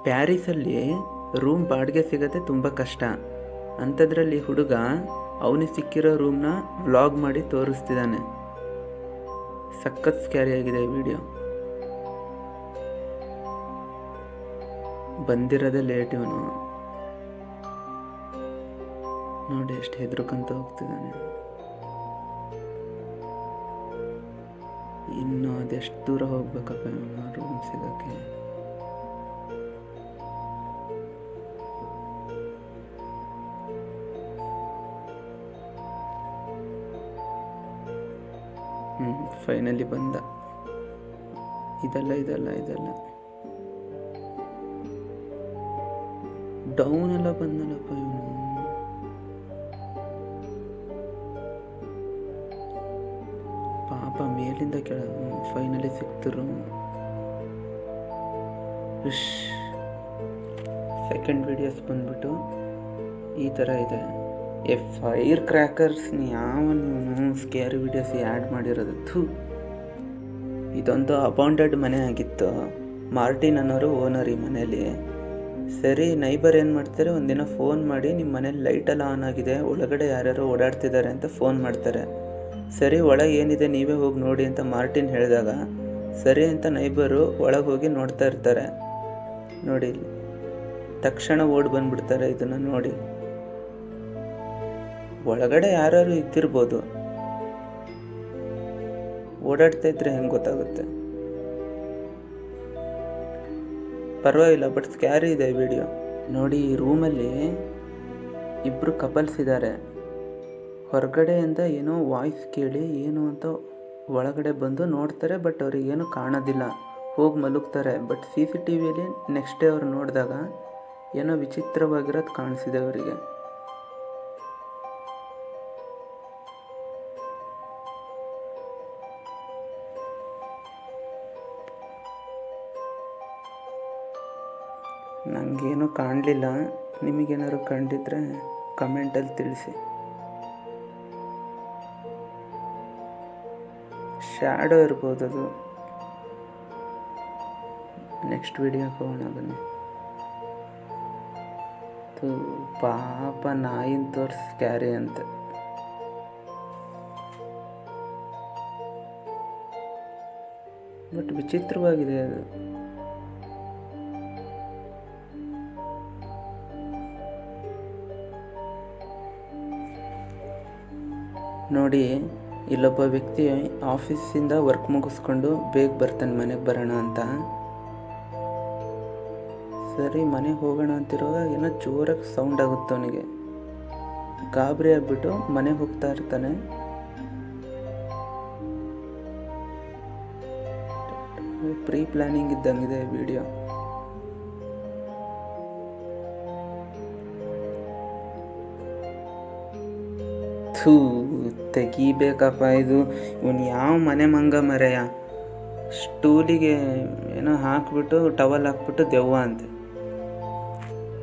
ಪ್ಯಾರಿಸಲ್ಲಿ room ಬಾಡಿಗೆ ಸಿಗೋದೇ ತುಂಬ ಕಷ್ಟ. ಅಂಥದ್ರಲ್ಲಿ ಹುಡುಗ ಅವನಿಗೆ ಸಿಕ್ಕಿರೋ ರೂಮ್ನ ವ್ಲಾಗ್ ಮಾಡಿ ತೋರಿಸ್ತಿದ್ದಾನೆ. ಸಖತ್ ಸ್ಕ್ಯಾರಿ ಆಗಿದೆ ಈ ವಿಡಿಯೋ. ಬಂದಿರೋದೇ ಲೇಟ್. ಇವನು ನೋಡಿ ಎಷ್ಟು ಹೆದರ್ಕೊಂತ ಹೋಗ್ತಿದ್ದಾನೆ. ಇನ್ನು ಅದೆಷ್ಟು ದೂರ ಹೋಗ್ಬೇಕಪ್ಪ ಇವನು ರೂಮ್ ಸಿಗೋಕ್ಕೆ. ಫೈನಲಿ ಬಂದ. ಇದಲ್ಲ ಡೌನ್ ಎಲ್ಲ ಬಂದಲ್ಲಪ್ಪ ಇವನು. ಪಾಪ ಮೇಲಿಂದ ಕೆಳ ಫೈನಲಿ ಸಿಕ್ತರು. ಸೆಕೆಂಡ್ ವಿಡಿಯೋಸ್ ಬಂದ್ಬಿಟ್ಟು ಈ ಥರ ಇದೆ. ಫೈರ್ ಕ್ರ್ಯಾಕರ್ಸ್ನ ಯಾವ ನೀವು ಸ್ಕೇರ್ ವಿಡಿಯೋಸ್ ಆ್ಯಡ್ ಮಾಡಿರೋದು. ಇದೊಂದು ಅಬೌಂಡೆಡ್ ಮನೆ ಆಗಿತ್ತು. ಮಾರ್ಟಿನ್ ಅನ್ನೋರು ಓನರ್ ಈ ಮನೇಲಿ. ಸರಿ, ನೈಬರ್ ಏನು ಮಾಡ್ತಾರೆ, ಒಂದಿನ ಫೋನ್ ಮಾಡಿ ನಿಮ್ಮ ಮನೇಲಿ ಲೈಟೆಲ್ಲ ಆನ್ ಆಗಿದೆ, ಒಳಗಡೆ ಯಾರ್ಯಾರೋ ಓಡಾಡ್ತಿದ್ದಾರೆ ಅಂತ ಫೋನ್ ಮಾಡ್ತಾರೆ. ಸರಿ, ಒಳಗೆ ಏನಿದೆ ನೀವೇ ಹೋಗಿ ನೋಡಿ ಅಂತ ಮಾರ್ಟಿನ್ ಹೇಳಿದಾಗ ಸರಿ ಅಂತ ನೈಬರು ಒಳಗೆ ಹೋಗಿ ನೋಡ್ತಾ ಇರ್ತಾರೆ. ನೋಡಿ, ತಕ್ಷಣ ಓಡಿ ಬಂದ್ಬಿಡ್ತಾರೆ ಇದನ್ನು ನೋಡಿ. ಒಳಗಡೆ ಯಾರು ಇದ್ದಿರ್ಬೋದು, ಓಡಾಡ್ತಾ ಇದ್ರೆ ಹೆಂಗೆ ಗೊತ್ತಾಗುತ್ತೆ? ಪರವಾಗಿಲ್ಲ, ಬಟ್ ಸ್ಕ್ಯಾರಿ ಇದೆ ವಿಡಿಯೋ ನೋಡಿ. ಈ ರೂಮಲ್ಲಿ ಇಬ್ಬರು ಕಪಲ್ಸ್ ಇದ್ದಾರೆ. ಹೊರಗಡೆಯಿಂದ ಏನೋ ವಾಯ್ಸ್ ಕೇಳಿ ಏನು ಅಂತ ಒಳಗಡೆ ಬಂದು ನೋಡ್ತಾರೆ, ಬಟ್ ಅವ್ರಿಗೆ ಏನೂ ಕಾಣೋದಿಲ್ಲ, ಹೋಗಿ ಮಲಗ್ತಾರೆ. ಬಟ್ CCTVಯಲ್ಲಿ ನೆಕ್ಸ್ಟ್ ಡೇ ಅವ್ರು ನೋಡಿದಾಗ ಏನೋ ವಿಚಿತ್ರವಾಗಿರೋದು ಕಾಣಿಸಿದೆ ಅವರಿಗೆ. ನನಗೇನು ಕಾಣಲಿಲ್ಲ, ನಿಮಗೇನಾದ್ರು ಕಂಡಿದ್ರೆ ಕಮೆಂಟಲ್ಲಿ ತಿಳಿಸಿ. ಶ್ಯಾಡೋ ಇರ್ಬೋದು ಅದು. ನೆಕ್ಸ್ಟ್ ವಿಡಿಯೋಕ್ಕೆ ಹೋಗೋಣ ಬನ್ನಿ. ಪಾಪ ನಾಯಿನ ತೋರಿಸಿ ಸ್ಕ್ಯಾರಿ ಅಂತ. ಬಟ್ ವಿಚಿತ್ರವಾಗಿದೆ ಅದು. ನೋಡಿ, ಇಲ್ಲೊಬ್ಬ ವ್ಯಕ್ತಿ ಆಫೀಸಿಂದ ವರ್ಕ್ ಮುಗಿಸ್ಕೊಂಡು ಬೇಗ ಬರ್ತಾನೆ ಮನೆಗೆ ಬರೋಣ ಅಂತ. ಸರಿ, ಮನೆಗೆ ಹೋಗೋಣ ಅಂತಿರುವಾಗ ಏನೋ ಜೋರಾಗಿ ಸೌಂಡ್ ಆಗುತ್ತೆ ಅವನಿಗೆ. ಗಾಬರಿ ಆಗಿಬಿಟ್ಟು ಮನೆಗೆ ಹೋಗ್ತಾ ಇರ್ತಾನೆ. ಪ್ರೀ ಪ್ಲಾನಿಂಗ್ ಇದ್ದಂಗಿದೆ ವಿಡಿಯೋ. ತೆಗಿಬೇಕಪ್ಪ ಇದು. ಇವನು ಯಾವ ಮನೆ ಮಂಗ ಮರೆಯ, ಸ್ಟೂಲಿಗೆ ಏನೋ ಹಾಕ್ಬಿಟ್ಟು ಟವಲ್ ಹಾಕ್ಬಿಟ್ಟು ದೆವ್ವ ಅಂತೆ.